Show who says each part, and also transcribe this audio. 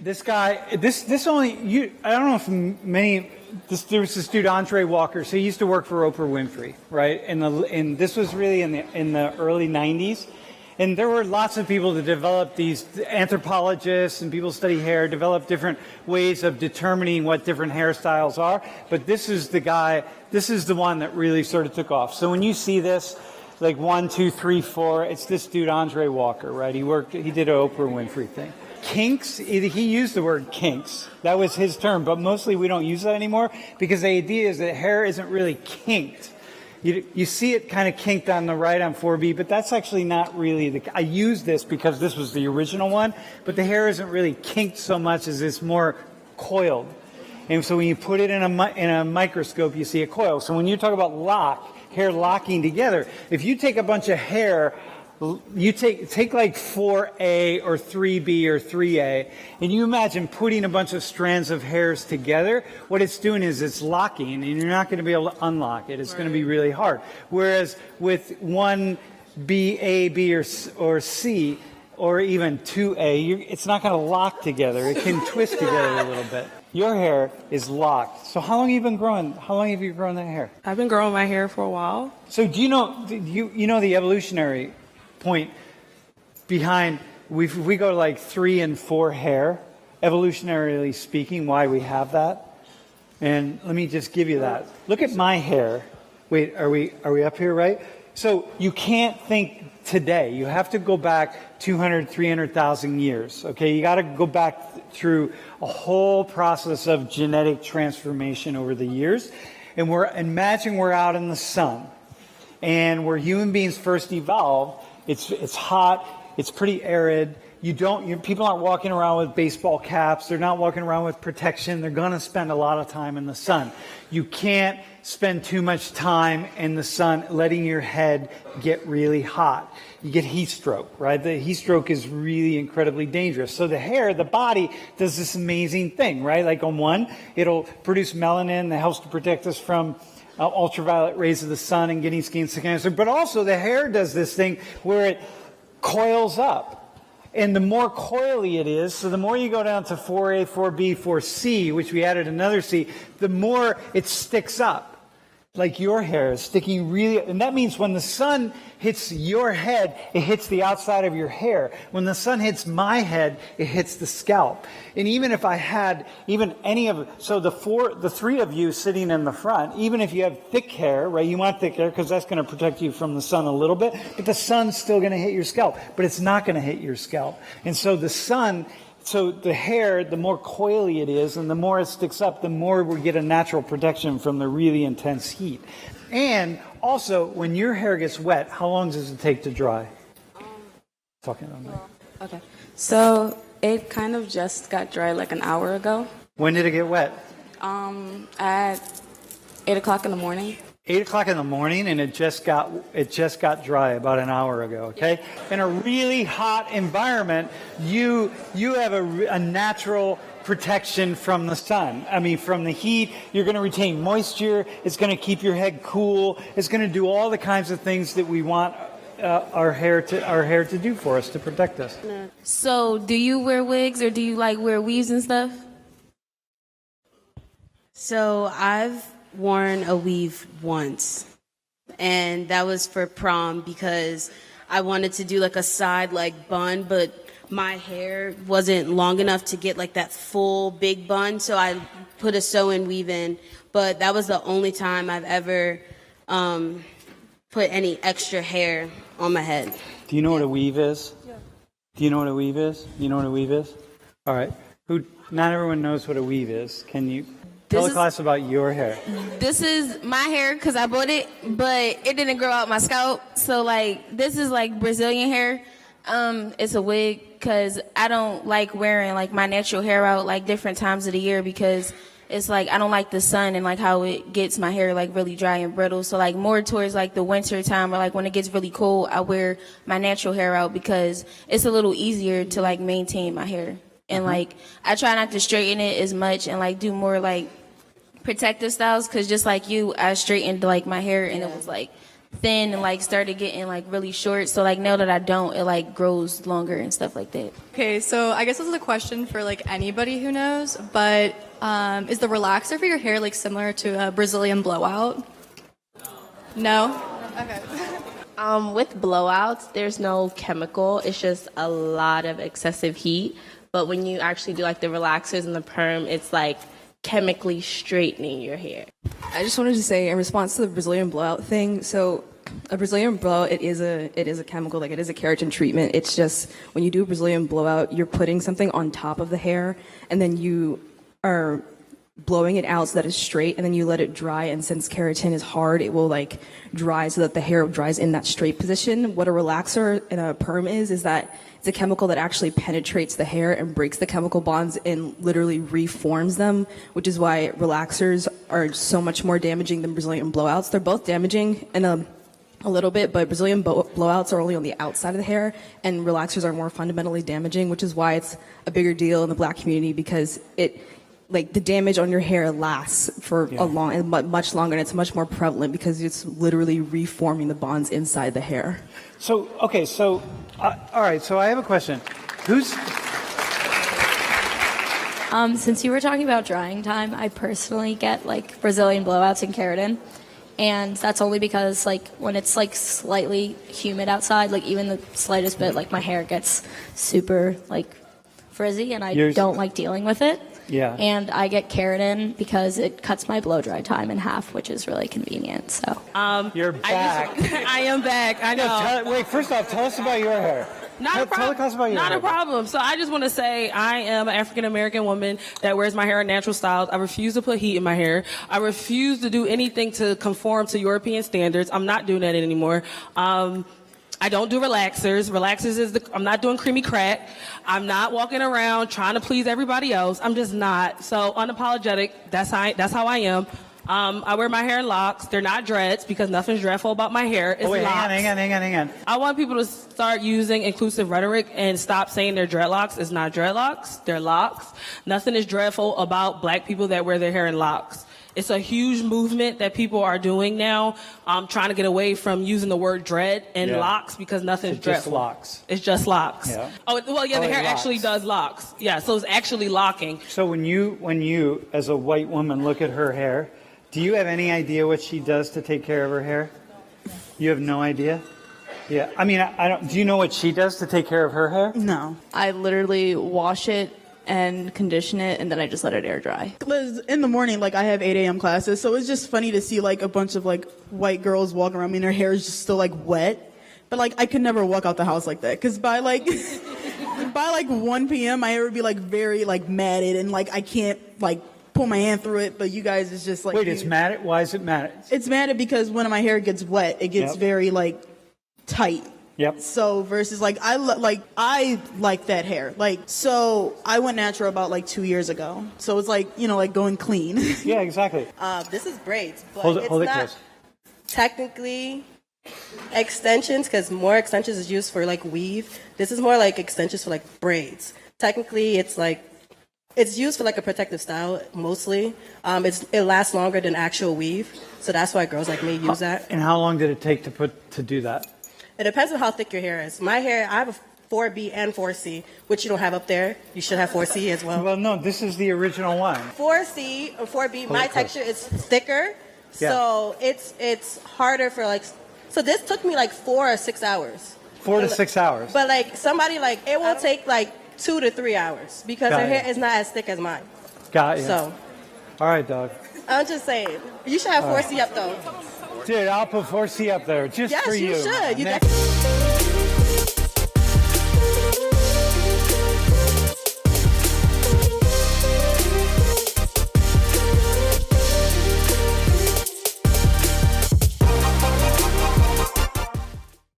Speaker 1: This guy, this only you. I don't know if many. There was this dude Andre Walker. So he used to work for Oprah Winfrey, right? And this was really in the early '90s. And there were lots of people that developed these anthropologists and people study hair, developed different ways of determining what different hairstyles are. But this is the guy, this is the one that really sort of took off. So when you see this, like 1, 2, 3, 4, it's this dude Andre Walker, right? He did an Oprah Winfrey thing. Kinks, he used the word kinks. That was his term, but mostly we don't use that anymore because the idea is that hair isn't really kinked. You see it kind of kinked on the right on 4B, but that's actually not really I use this because this was the original one, but the hair isn't really kinked so much as it's more coiled. And so when you put it in a microscope, you see a coil. So when you talk about hair locking together, if you take a bunch of hair, you take like 4A or 3B or 3A, and you imagine putting a bunch of strands of hairs together, what it's doing is it's locking, and you're not going to be able to unlock it. It's going to be really hard. Whereas with 1B, A, B, or C, or even 2A, it's not going to lock together. It can twist together a little bit. Your hair is locked. So how long have you been growing? How long have you grown that hair?
Speaker 2: I've been growing my hair for a while.
Speaker 1: So do you know the evolutionary point behind if we go to like 3 and 4 hair, evolutionarily speaking, why we have that? And let me just give you that. Look at my hair. Wait, are we up here, right? So you can't think today. You have to go back 200, 300,000 years. Okay, you got to go back through a whole process of genetic transformation over the years. And imagine we're out in the sun, and where human beings first evolved. It's hot. It's pretty arid. People aren't walking around with baseball caps. They're not walking around with protection. They're going to spend a lot of time in the sun. You can't spend too much time in the sun letting your head get really hot. You get heat stroke, right? The heat stroke is really incredibly dangerous. So the body does this amazing thing, right? Like on one, it'll produce melanin that helps to protect us from ultraviolet rays of the sun and getting skin cancer. But also the hair does this thing where it coils up. And the more coily it is, so the more you go down to 4A, 4B, 4C, which we added another C, the more it sticks up. Like your hair is sticking really, and that means when the sun hits your head, it hits the outside of your hair. When the sun hits my head, it hits the scalp. And even if I had the 3 of you sitting in the front, even if you have thick hair, right, you want thick hair because that's going to protect you from the sun a little bit, but the sun's still going to hit your scalp, but it's not going to hit your scalp. And so the hair, the more coily it is and the more it sticks up, the more we get a natural protection from the really intense heat. And also, when your hair gets wet, how long does it take to dry?
Speaker 2: Okay. So it kind of just got dry like an hour ago.
Speaker 1: When did it get wet?
Speaker 2: At 8 o'clock in the morning.
Speaker 1: 8 o'clock in the morning, and it just got dry about an hour ago, okay? In a really hot environment, you have a natural protection from the sun. I mean, from the heat, you're going to retain moisture, it's going to keep your head cool, it's going to do all the kinds of things that we want our hair to do for us, to protect us.
Speaker 3: So, do you wear wigs, or do you like wear weaves and stuff?
Speaker 4: So, I've worn a weave once, and that was for prom because I wanted to do like a side like bun, but my hair wasn't long enough to get like that full big bun, so I put a sew-in weave in. But that was the only time I've ever put any extra hair on my head.
Speaker 1: Do you know what a weave is? Yeah. Do you know what a weave is? You know what a weave is? All right. Not everyone knows what a weave is. Can you tell the class about your hair?
Speaker 3: This is my hair because I bought it, but it didn't grow out my scalp. So, like, this is like Brazilian hair. It's a wig because I don't like wearing like my natural hair out like different times of the year because it's like I don't like the sun and like how it gets my hair like really dry and brittle. So like more towards like the winter time or like when it gets really cold, I wear my natural hair out because it's a little easier to like maintain my hair. And like I try not to straighten it as much and like do more like protective styles because just like you, I straightened like my hair and it was like thin and like started getting like really short. So like now that I don't, it like grows longer and stuff like that.
Speaker 5: Okay, so I guess this is a question for like anybody who knows, but is the relaxer for your hair like similar to a Brazilian blowout? No? Okay.
Speaker 6: With blowouts, there's no chemical. It's just a lot of excessive heat. But when you actually do like the relaxers and the perm, it's like chemically straightening your hair.
Speaker 7: I just wanted to say in response to the Brazilian blowout thing, so a Brazilian blowout, it is a chemical, like it is a keratin treatment. It's just when you do a Brazilian blowout, you're putting something on top of the hair and then you are blowing it out so that it's straight, and then you let it dry, and since keratin is hard, it will like dry so that the hair dries in that straight position. What a relaxer and a perm is that it's a chemical that actually penetrates the hair and breaks the chemical bonds and literally reforms them, which is why relaxers are so much more damaging than Brazilian blowouts. They're both damaging in a little bit, but Brazilian blowouts are only on the outside of the hair, and relaxers are more fundamentally damaging, which is why it's a bigger deal in the black community, because like the damage on your hair lasts for much longer, and it's much more prevalent because it's literally reforming the bonds inside the hair.
Speaker 1: So, okay, so, all right, so I have a question.
Speaker 8: Since you were talking about drying time, I personally get like Brazilian blowouts and keratin. And that's only because like when it's like slightly humid outside, like even the slightest bit, like my hair gets super like frizzy, and I don't like dealing with it.
Speaker 1: Yeah.
Speaker 8: And I get keratin because it cuts my blow dry time in half, which is really convenient. So
Speaker 1: You're back.
Speaker 9: I am back. I know.
Speaker 1: Wait, first off, tell us about your hair.
Speaker 9: Not a problem. So I just want to say I am an African-American woman that wears my hair in natural styles. I refuse to put heat in my hair. I refuse to do anything to conform to European standards. I'm not doing that anymore. I don't do relaxers. I'm not doing creamy crack. I'm not walking around trying to please everybody else. I'm just not. So unapologetic. That's how I am. I wear my hair in locks. They're not dreads because nothing's dreadful about my hair. It's locks.
Speaker 1: Hang on.
Speaker 9: I want people to start using inclusive rhetoric and stop saying they're dreadlocks. It's not dreadlocks. They're locks. Nothing is dreadful about black people that wear their hair in locks. It's a huge movement that people are doing now, trying to get away from using the word dread and locks because nothing's dreadful. It's just locks. Yeah. Oh, well, yeah, the hair actually does locks. Yeah, so it's actually locking.
Speaker 1: So when you, as a white woman, look at her hair, do you have any idea what she does to take care of her hair? You have no idea? Yeah. I mean, I don't. Do you know what she does to take care of her hair?
Speaker 2: No. I literally wash it and condition it, and then I just let it air dry.
Speaker 10: Liz, in the morning, like I have 8 a.m. classes, so it's just funny to see like a bunch of like white girls walking around me and their hair is just still like wet. But like I could never walk out the house like that, because by like 1 p.m. my hair would be like very like matted, and like I can't like pull my hand through it. But you guys is just like,
Speaker 1: wait, it's matted? Why is it matted?
Speaker 10: It's matted because when my hair gets wet, it gets very like tight.
Speaker 1: Yep.
Speaker 10: So versus like I like that hair. Like, so I went natural about like 2 years ago. So it's like, you know, like going clean.
Speaker 1: Yeah, exactly.
Speaker 11: This is braids, but
Speaker 1: hold
Speaker 11: it's
Speaker 1: it
Speaker 11: not
Speaker 1: close.
Speaker 11: Technically extensions, because more extensions is used for like weave. This is more like extensions for like braids. Technically, it's like it's used for like a protective style mostly. It lasts longer than actual weave, so that's why girls like me use that.
Speaker 1: And how long did it take to do that?
Speaker 11: It depends on how thick your hair is. My hair, I have a 4B and 4C, which you don't have up there. You should have 4C as well.
Speaker 1: Well, no, this is the original one.
Speaker 11: 4C or 4B, my texture is thicker, so it's harder for like. So this took me like 4 or 6 hours.
Speaker 1: 4 to 6 hours.
Speaker 11: But like somebody like it will take like 2 to 3 hours because her hair is not as thick as mine.
Speaker 1: Got you.
Speaker 11: So.
Speaker 1: All right, dog.
Speaker 11: I'm just saying, you should have 4C up though.
Speaker 1: Dude, I'll put 4C up there just for you.
Speaker 11: Yes, you should.